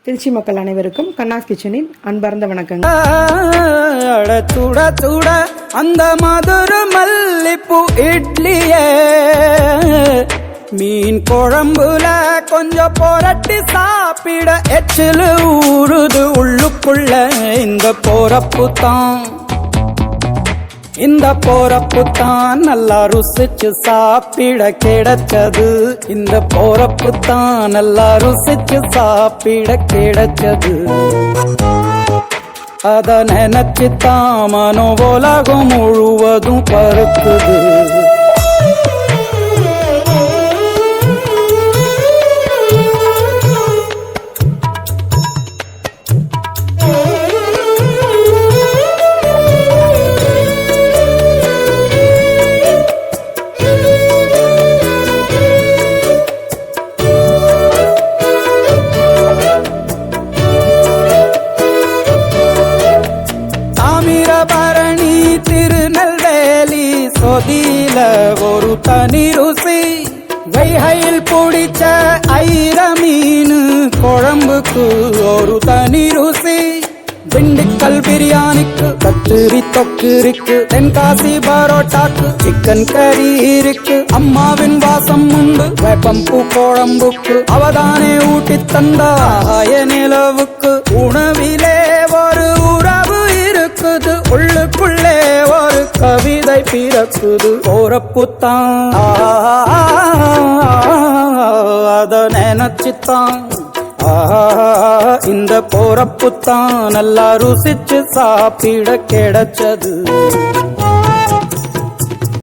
திருச்சி மக்கள் அனைவருக்கும் கண்ணாஸ் கிச்சனின் அன்பார்ந்த வணக்கங்கள். சுட சுட அந்த மதுர மல்லிப்பூ இட்லியே மீன் குழம்புல கொஞ்சம் புரட்டி சாப்பிட எச்சில் ஊறுது உள்ளுக்குள்ள. இந்த போறப்பு தான் நல்லா ருசிச்சு சாப்பிட கிடைச்சது. இந்த போறப்பு தான் நல்லா ருசிச்சு சாப்பிட கிடைச்சது. அத நினைச்சுத்தான் மனோ உலகம் முழுவதும் பருக்குது. பரணி திருநெல்வேலி சொதியில ஒரு தனி ருசி. வைகையில் பிடிச்ச ஐர மீன் குழம்புக்கு ஒரு தனி ருசி. திண்டுக்கல் பிரியாணிக்கு கத்திரி தொக்கு இருக்கு. தென்காசி பரோட்டாக்கு சிக்கன் கறி இருக்கு. அம்மாவின் வாசம் உண்டு வேப்பம்பூ குழம்புக்கு. அவதானே ஊட்டி தந்தாய நிலவுக்கு. உணவிலே ஒரு உறவு இருக்குது. உள்ளுக்குள்ளே ஒரு கவிதை பிறக்குது. போறப்புத்தான் அத நினைச்சுத்தான் இந்த போறப்புத்தான் நல்லா ருசிச்சு சாப்பிட கிடைச்சது.